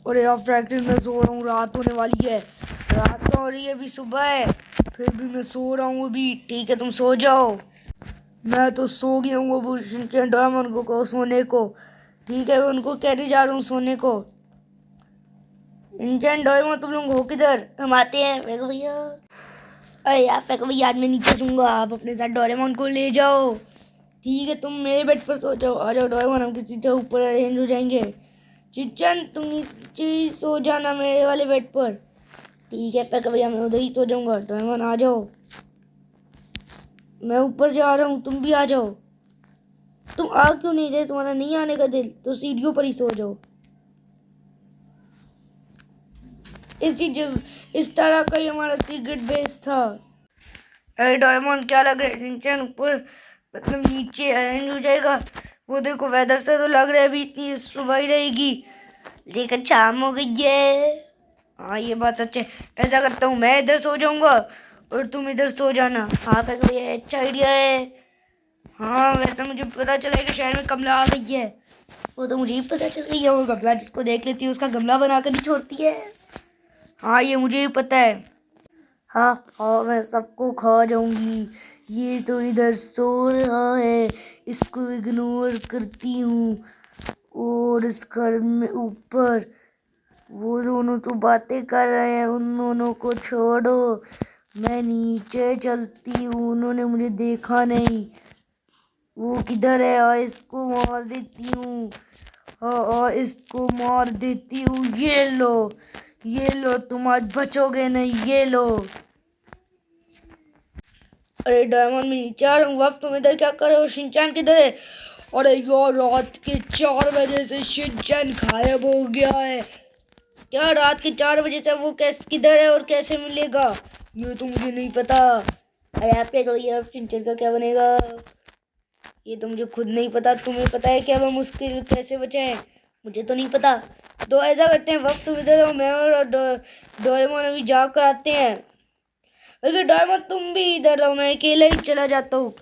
और यार फ्रैंकलिन मैं सो रहा हूँ, रात होने वाली है। रात तो हो रही है, अभी सुबह है, फिर भी मैं सो रहा हूँ अभी। ठीक है तुम सो जाओ। मैं तो सो गया हूँ। वो डोरेमोन को कहो सोने को। ठीक है मैं उनको कहने जा रहा हूँ सोने को। इंजन डोरेमोन तुम लोग हो किधर? हम आते हैं फेंको भैया। अरे यार फेंको भैया, आज मैं नीचे सूंगा, आप अपने साथ डोरेमोन को ले जाओ। ठीक है तुम मेरे बेड पर सो जाओ। आ जाओ डोरेमोन, हम किसी के ऊपर अरेंज हो जाएंगे। चिंचन तुम नीचे ही सो जाना मेरे वाले बेड पर। ठीक है फेंको भैया, मैं उधर ही सो जाऊंगा। डोरेमोन आ जाओ, मैं ऊपर जा रहा हूँ, तुम भी आ जाओ। तुम आ क्यों नहीं रहे? तुम्हारा नहीं आने का दिल तो सीढ़ियों पर ही सो जाओ। इस तरह का ही हमारा सीक्रेट बेस था। अरे डोरेमोन क्या लग रहा है? चिंचन ऊपर मतलब नीचे अरेंज हो जाएगा। वो देखो वेदर से तो लग रहा है अभी इतनी सुबह ही रहेगी, लेकिन शाम हो गई है। हाँ ये बात सच है। ऐसा करता हूँ, मैं इधर सो जाऊंगा और तुम इधर सो जाना। हाँ फिर ये अच्छा आइडिया है। हाँ वैसे मुझे पता चला है कि शहर में कमला आ गई है। वो तो मुझे ही पता चल गई है। वो कमला जिसको देख लेती है उसका गमला बना कर नहीं छोड़ती है। हाँ ये मुझे भी पता है। हाँ हाँ मैं सबको खा जाऊंगी। ये तो इधर सो रहा है, इसको इग्नोर करती हूँ। और इस घर में ऊपर वो दोनों तो बातें कर रहे हैं, उन दोनों को छोड़ो। मैं नीचे चलती हूँ, उन्होंने मुझे देखा नहीं। वो किधर है? और इसको मार देती हूँ। और इसको मार देती हूँ। ये लो तुम आज बचोगे नहीं, ये लो। अरे डायमंड में नीचे आ रहा हूँ। वक्त तुम इधर क्या कर रहे हो? शिनचैन किधर है? अरे यार रात के 4 बजे से शिनचैन गायब हो गया है। क्या रात के 4 बजे से? वो कैसे किधर है और कैसे मिलेगा? ये तो मुझे नहीं पता। अरे आप क्या करिए, अब शिनचैन का क्या बनेगा? ये तो मुझे खुद नहीं पता। तुम्हें पता है क्या हम उसके कैसे बचाएं? मुझे तो नहीं पता। तो ऐसा करते हैं, वक्त तुम इधर हो, मैं और डोरेमोन अभी जा कर आते हैं। अरे डोरेमोन तुम भी इधर रहो, मैं अकेले ही चला जाता हूँ,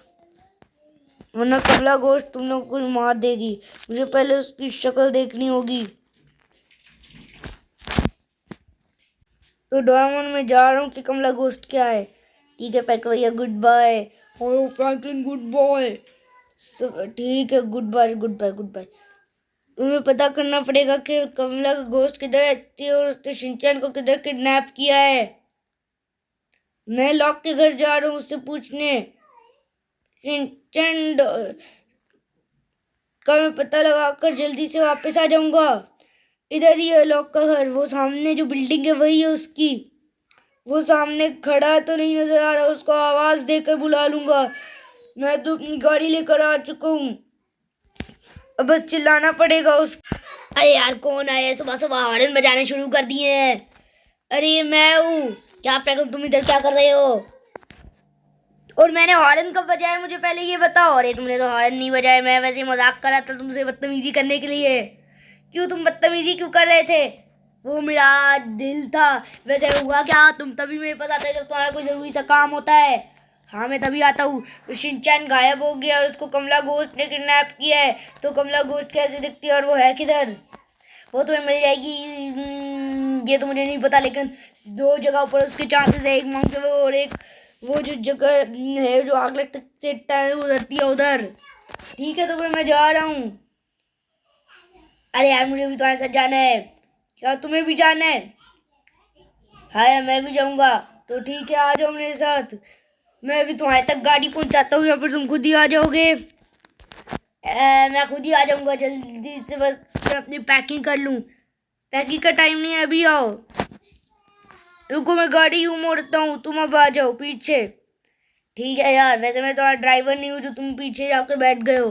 वरना कमला गोश्त तुम लोग को मार देगी। मुझे पहले उसकी शक्ल देखनी होगी। तो डोरेमोन में जा रहा हूँ कि कमला गोश्त क्या है। ठीक है पैक भैया, goodbye. Hello Franklin, goodbye. ठीक है goodbye goodbye goodbye. तुम्हें पता करना पड़ेगा कि कमला का गोश्त किधर रहती है और उसने शिनचैन को किधर किडनैप किया है। मैं लॉक के घर जा रहा हूँ उससे पूछने। शिनचैन का मैं पता लगाकर जल्दी से वापस आ जाऊंगा। इधर ही है लॉक का घर, वो सामने जो बिल्डिंग है वही है उसकी। वो सामने खड़ा तो नहीं नजर आ रहा, उसको आवाज देकर बुला लूंगा। मैं तो अपनी गाड़ी लेकर आ चुका हूँ, अब बस चिल्लाना पड़ेगा उस। अरे यार कौन आया? सुबह सुबह हॉर्न बजाने शुरू कर दिए हैं। अरे ये मैं हूँ। क्या फ्रैंकलिन तुम इधर क्या कर रहे हो? और मैंने हॉर्न कब बजाया मुझे पहले ये बताओ। अरे तुमने तो हॉर्न नहीं बजाया, मैं वैसे ही मजाक कर रहा था तुमसे बदतमीजी करने के लिए। क्यों तुम बदतमीजी क्यों कर रहे थे? वो मेरा दिल था। वैसे हुआ क्या? तुम तभी मेरे पास आते हो जब तुम्हारा कोई जरूरी सा काम होता है। हाँ मैं तभी आता हूँ। शिनचैन गायब हो गया और उसको कमला गोश्त ने किडनैप किया है। तो कमला गोश्त कैसे दिखती है और वो है किधर? वो तुम्हें मिल जाएगी। ये तो मुझे नहीं पता, लेकिन 2 जगह पर उसके चांसेस है, एक माउंट और एक वो जो जगह है जो आग लगता है उधरती है उधर। ठीक है तो फिर मैं जा रहा हूँ। अरे यार मुझे भी तुम्हारे साथ जाना है। क्या तुम्हें भी जाना है? हाँ यार मैं भी जाऊंगा। तो ठीक है आ जाओ मेरे साथ, मैं अभी तुम्हारे तक गाड़ी पहुंचाता हूँ या फिर तुम खुद ही आ जाओगे? मैं खुद ही आ जाऊंगा जल्दी से, बस मैं अपनी पैकिंग कर लूँ। पैकिंग का टाइम नहीं है, अभी आओ। रुको मैं गाड़ी यूं मोड़ता हूँ, तुम अब आ जाओ पीछे। ठीक है यार, वैसे मैं तुम्हारा ड्राइवर नहीं हूँ जो तुम पीछे जाकर बैठ गए हो।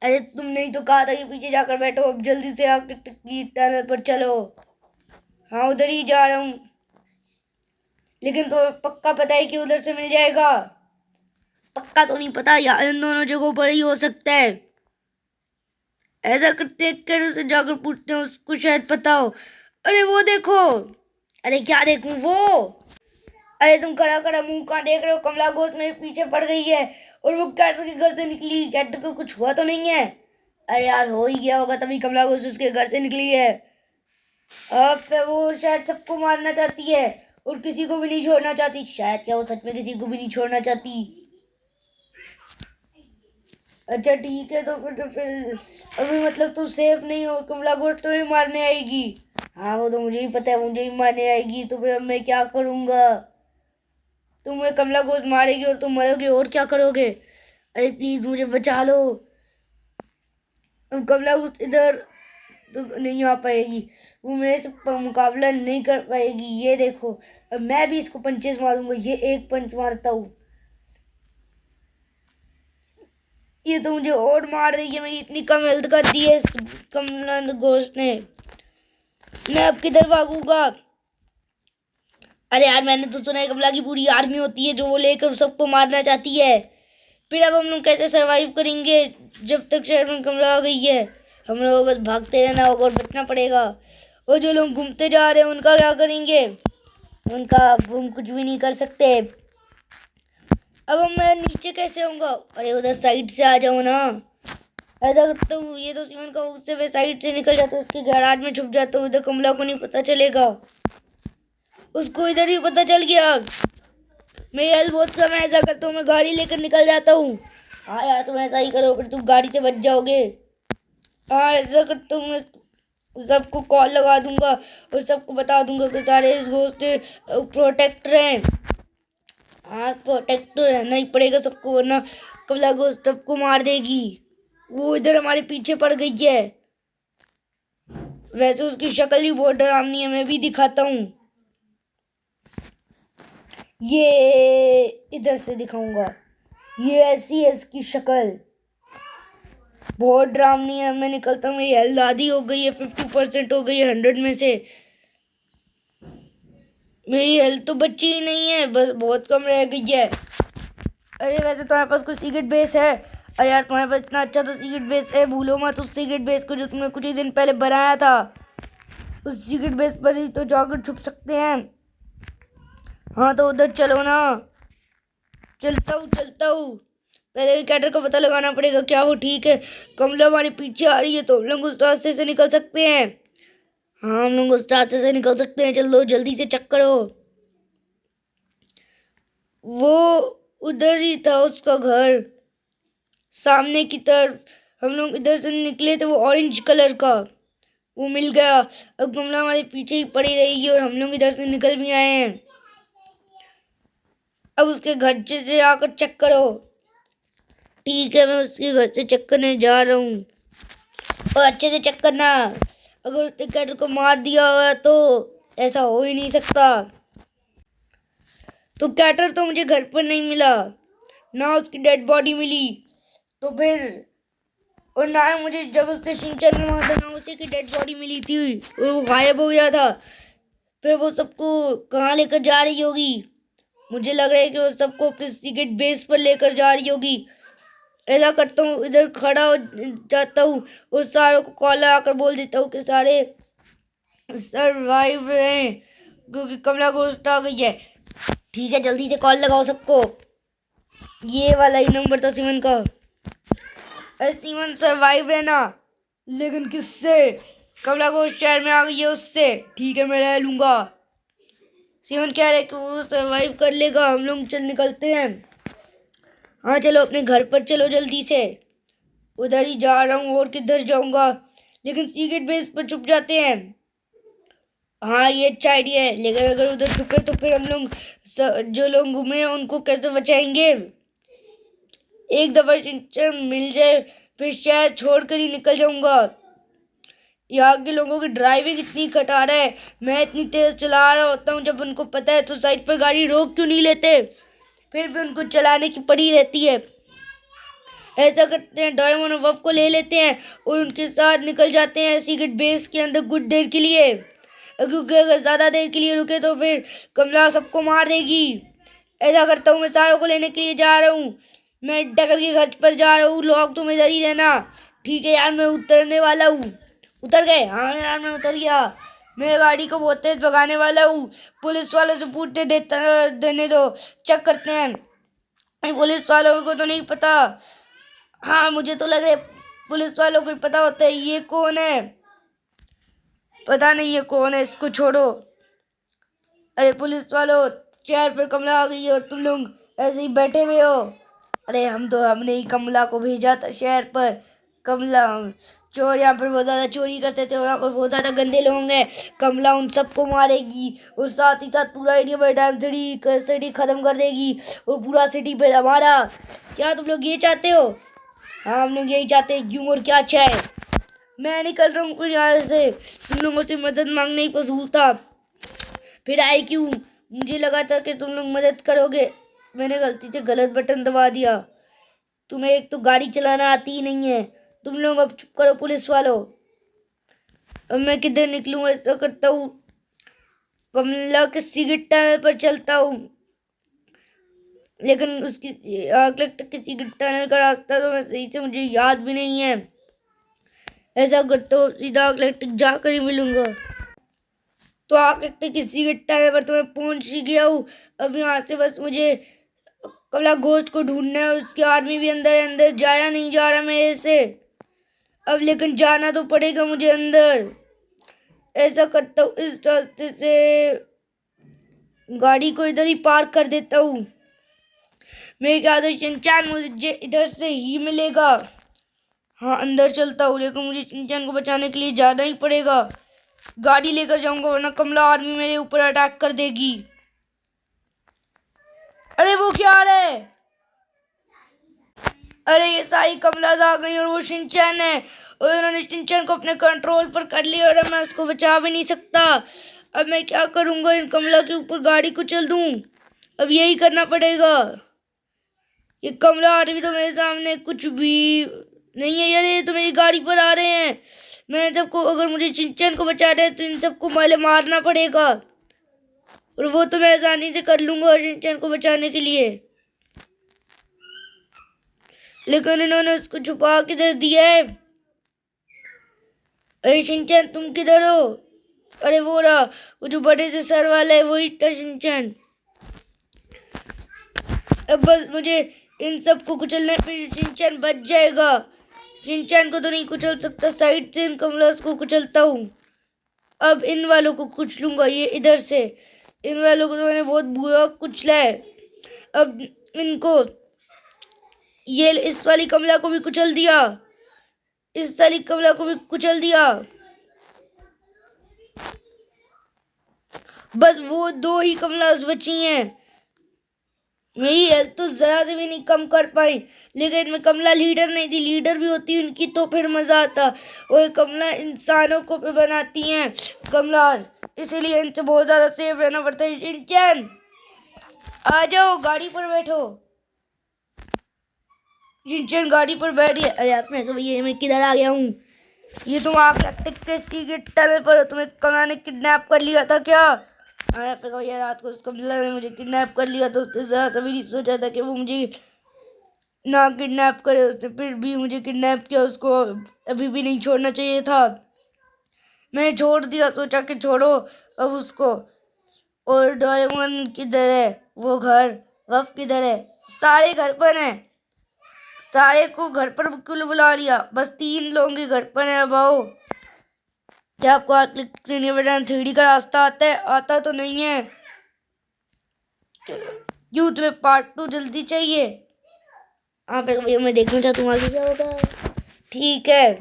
अरे तुमने ही तो कहा था कि पीछे जाकर बैठो, अब जल्दी से आग टिक टिक की टनल पर चलो। हाँ उधर ही जा रहा हूँ, लेकिन तो पक्का पता है कि उधर से मिल जाएगा? पक्का तो नहीं पता यार, इन दोनों जगहों पर ही हो सकता है। ऐसा करते हैं कैसे से जाकर पूछते हैं, उसको शायद पता हो। अरे वो देखो। अरे क्या देखूं? वो अरे तुम खड़ा खड़ा मुंह कहाँ देख रहे हो? कमला गोश्त मेरे पीछे पड़ गई है और वो कैटर के घर से निकली। कैटर को कुछ हुआ तो नहीं है? अरे यार हो ही गया होगा, तभी कमला गोश्त उसके घर से निकली है। अब फिर वो शायद सबको मारना चाहती है और किसी को भी नहीं छोड़ना चाहती। शायद क्या वो सच में किसी को भी नहीं छोड़ना चाहती। अच्छा ठीक है, तो फिर अभी मतलब तू सेफ नहीं हो, कमला गोश्त तुम्हें मारने आएगी। हाँ वो तो मुझे ही पता है, मुझे ही मारने आएगी, तो फिर अब मैं क्या करूँगा। तुम्हें कमला गोश्त मारेगी और तुम मरोगे, और क्या करोगे। अरे प्लीज मुझे बचा लो। अब कमला गोश्त इधर तो नहीं आ पाएगी, वो मेरे से मुकाबला नहीं कर पाएगी। ये देखो, अब मैं भी इसको पंचेस मारूंगा। ये एक पंच मारता हूँ, ये तो मुझे और मार रही है। मेरी इतनी कम हेल्थ कर दी है इस कमला गोश्त ने। मैं अब किधर भागूंगा। अरे यार, मैंने तो सुना है कमला की पूरी आर्मी होती है जो वो लेकर सबको मारना चाहती है। फिर अब हम लोग कैसे सरवाइव करेंगे जब तक शहर में कमला आ गई है। हम लोग बस भागते रहना होगा और बचना पड़ेगा। और जो लोग घूमते जा रहे हैं उनका क्या करेंगे। उनका हम कुछ भी नहीं कर सकते। अब हम मैं नीचे कैसे आऊंगा। अरे उधर साइड से आ जाओ ना। ऐसा करता हूँ, ये तो सीमन का, उससे मैं साइड से निकल जाता हूँ, उसके गैराज में छुप जाता हूँ। इधर कमला को नहीं पता चलेगा, उसको इधर भी पता चल गया। मेरी हेल्थ बहुत कम है, ऐसा करता हूँ मैं गाड़ी लेकर निकल जाता हूँ। हाँ यार, तुम ऐसा ही करो, फिर तुम गाड़ी से बच जाओगे। हाँ ऐसा करता हूँ, मैं सबको कॉल लगा दूंगा और सबको बता दूंगा कि सारे इस घोस्ट प्रोटेक्टर हैं। हाँ प्रोटेक्ट तो रहना ही पड़ेगा सबको, वरना कमला घोस्ट सबको मार देगी। वो इधर हमारे पीछे पड़ गई है। वैसे उसकी शक्ल ही बहुत डरावनी है, मैं भी दिखाता हूँ। ये इधर से दिखाऊंगा। ये ऐसी है इसकी शक्ल, बहुत डरावनी है। मैं निकलता हूँ, मेरी हेल्थ आधी हो गई है, 50% हो गई है 100 में से। मेरी हेल्थ तो बची ही नहीं है, बस बहुत कम रह गई है। अरे वैसे तुम्हारे पास कोई सीक्रेट बेस है। अरे यार, तुम्हारे पास इतना अच्छा तो सीक्रेट बेस है, भूलो मत उस सीक्रेट बेस को जो तुमने कुछ ही दिन पहले बनाया था। उस सीक्रेट बेस पर ही तो जाकर छुप सकते हैं। हाँ तो उधर चलो ना। चलता हूँ चलता हूँ। पहले कैटर को पता लगाना पड़ेगा क्या हो। ठीक है, कमला हमारे पीछे आ रही है तो हम लोग उस रास्ते से निकल सकते हैं। हाँ हम लोग उस रास्ते से निकल सकते हैं, चलो जल्दी से चेक करो। वो उधर ही था उसका घर, सामने की तरफ। हम लोग इधर से निकले थे, वो ऑरेंज कलर का, वो मिल गया। अब कमला हमारे पीछे ही पड़ी रहेगी और हम लोग इधर से निकल भी आए हैं। अब उसके घर से आकर चेक करो। ठीक है, मैं उसके घर से चेक करने जा रहा हूँ, और अच्छे से चेक करना। अगर उसने कैटर को मार दिया हुआ तो ऐसा हो ही नहीं सकता। तो कैटर तो मुझे घर पर नहीं मिला, ना उसकी डेड बॉडी मिली, तो फिर और ना ही मुझे जब उसने सिंचन में मारा था ना उसी की डेड बॉडी मिली थी, और वो गायब हो गया था। फिर वो सबको कहाँ लेकर जा रही होगी। मुझे लग रहा है कि वो सबको अपने सीक्रेट बेस पर लेकर जा रही होगी। ऐसा करता हूँ, इधर खड़ा हो जाता हूँ और सारों को कॉल लगाकर बोल देता हूँ कि सारे सरवाइव रहे क्योंकि कमला घोस्ट आ गई है। ठीक है, जल्दी से कॉल लगाओ सबको। ये वाला ही नंबर था सिमन का। अरे सिमन, सरवाइव रहना, लेकिन किससे। कमला घोस्ट शहर में आ गई है उससे। ठीक है, मैं रह लूंगा। सिमन कह रहे कि वो सरवाइव कर लेगा। हम लोग चल निकलते हैं। हाँ चलो अपने घर पर चलो जल्दी से। उधर ही जा रहा हूँ, और किधर जाऊंगा। लेकिन सीक्रेट बेस पर छुप जाते हैं। हाँ ये अच्छा आइडिया है, लेकिन अगर उधर छुपे तो फिर हम लोग जो लोग घूमे हैं उनको कैसे बचाएंगे। एक दफा मिल जाए फिर शहर छोड़ कर ही निकल जाऊंगा। यहाँ के लोगों की ड्राइविंग इतनी खटारा है, मैं इतनी तेज चला रहा होता हूँ, जब उनको पता है तो साइड पर गाड़ी रोक क्यों नहीं लेते। फिर भी उनको चलाने की पड़ी रहती है। ऐसा करते हैं, डोरेमोन और वफ को ले लेते हैं और उनके साथ निकल जाते हैं सीक्रेट बेस के अंदर कुछ देर के लिए, क्योंकि अगर ज़्यादा देर के लिए रुके तो फिर कमला सबको मार देगी। ऐसा करता हूँ, मैं सारों को लेने के लिए जा रहा हूँ। मैं डकर के घर पर जा रहा हूँ, लोग तुम इधर ही रहना। ठीक है यार, मैं उतरने वाला हूँ। उतर गए। हाँ यार, मैं उतर गया। मैं गाड़ी को बहुत तेज भगाने वाला हूँ। पुलिस वालों से पूछने देने दो, चेक करते हैं। पुलिस वालों को तो नहीं पता। हाँ मुझे तो लग रहा है पुलिस वालों को पता होता है ये कौन है। पता नहीं ये कौन है, इसको छोड़ो। अरे पुलिस वालों, चेयर पर कमला आ गई है और तुम लोग ऐसे ही बैठे हुए हो। अरे हमने ही कमला को भेजा था शहर पर। कमला, चोर यहाँ पर बहुत ज़्यादा चोरी करते थे और यहाँ पर बहुत ज़्यादा गंदे लोग हैं। कमला उन सबको मारेगी और साथ ही साथ पूरा इंडिया में डायमंड सिटी ख़त्म कर देगी और पूरा सिटी पर हमारा। क्या तुम लोग ये चाहते हो? हाँ, हम लोग यही चाहते हैं। क्यों और क्या अच्छा है? मैं निकल रहा हूँ यहाँ से। तुम लोगों से मदद मांगने ही फजूल था। फिर आए क्यों? मुझे लगा था कि तुम लोग मदद करोगे। मैंने गलती से गलत बटन दबा दिया। तुम्हें एक तो गाड़ी चलाना आती ही नहीं है। तुम लोग अब चुप करो पुलिस वालों। अब मैं किधर निकलूँ? ऐसा करता हूँ, कमला के सिगरेट टनल पर चलता हूँ। लेकिन उसकी कलेक्टर के सिगरेट टनल का रास्ता तो मैं सही से मुझे याद भी नहीं है। ऐसा करता हूँ, सीधा कलेक्टर जाकर ही मिलूंगा। तो आप एक किसी के टाइम पर तो मैं पहुंच ही गया हूँ। अब यहाँ से बस मुझे कमला घोस्ट को ढूंढना है। उसकी आर्मी भी अंदर है, अंदर जाया नहीं जा रहा मेरे से अब, लेकिन जाना तो पड़ेगा मुझे अंदर। ऐसा करता हूँ, इस रास्ते से गाड़ी को इधर ही पार्क कर देता हूँ। मेरे ख्याल से शिनचैन मुझे इधर से ही मिलेगा। हाँ, अंदर चलता हूँ, लेकिन मुझे शिनचैन को बचाने के लिए जाना ही पड़ेगा। गाड़ी लेकर जाऊंगा वरना कमला आर्मी मेरे ऊपर अटैक कर देगी। अरे वो क्या आ रहा है? अरे ये सारी कमलाज आ गई और वो शिनचैन है और उन्होंने शिनचैन को अपने कंट्रोल पर कर लिया और अब मैं उसको बचा भी नहीं सकता। अब मैं क्या करूंगा? इन कमला के ऊपर गाड़ी को चल दूं? अब यही करना पड़ेगा। ये कमला आर्मी तो मेरे सामने कुछ भी नहीं है। यार ये तो मेरी गाड़ी पर आ रहे हैं। मैं सबको, अगर मुझे शिनचैन को बचाना है तो इन सबको पहले मारना पड़ेगा और वो तो मैं आसानी से कर लूंगा शिनचैन को बचाने के लिए। लेकिन इन्होंने उसको छुपा किधर दिया है? अरे शिनचैन तुम किधर हो? अरे वो रहा, वो जो बड़े से सर वाला है, वही था शिनचैन। अब बस मुझे इन सबको कुचलने पे शिनचैन बच जाएगा। शिनचैन को तो नहीं कुचल सकता, साइड से इन कमलास को कुचलता हूँ। अब इन वालों को कुचलूंगा, ये इधर से। इन वालों को तो मैंने बहुत बुरा कुचला है। अब इनको, ये इस वाली कमला को भी कुचल दिया, इस वाली कमला को भी कुचल दिया। बस वो दो ही कमलास बची हैं। मेरी हेल्थ तो जरा से भी नहीं कम कर पाई। लेकिन इनमें कमला लीडर नहीं थी। लीडर भी होती उनकी तो फिर मजा आता। और कमला इंसानों को भी बनाती हैं कमलास, इसीलिए इनसे बहुत ज्यादा सेफ रहना पड़ता है। शिनचैन आ जाओ, गाड़ी पर बैठो। शिनचैन गाड़ी पर बैठ गया। अरे आप, मैं किधर आ गया हूँ? ये तुम आप के सीक्रेट टनल पर हो। तुम्हें कमला ने किडनैप कर लिया था क्या? हाँ, फिर ये रात को उस कमला ने मुझे किडनैप कर लिया था। उसने जरा सा भी नहीं सोचा था कि वो मुझे ना किडनैप करे। उसने फिर भी मुझे किडनैप किया। उसको अभी भी नहीं छोड़ना चाहिए था। मैंने छोड़ दिया, सोचा कि छोड़ो अब उसको। और डोरेमोन किधर है? वो घर, वफ किधर है? सारे घर पर हैं। सारे को घर पर क्यों बुला लिया? बस 3 लोगों के घर पर है। अब आओ। क्या आपको आर्कलिक 3D का रास्ता आता है? आता तो नहीं है। क्यों, तुम्हें पार्ट 2 जल्दी चाहिए? हाँ, फिर भैया मैं देखना चाहता हूँ आगे क्या होगा। ठीक है।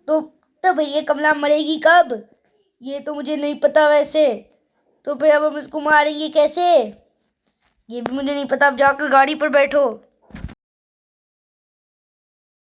तो फिर ये कमला मरेगी कब? ये तो मुझे नहीं पता वैसे। तो फिर अब हम इसको मारेंगे कैसे? ये भी मुझे नहीं पता। अब जाकर गाड़ी पर बैठो।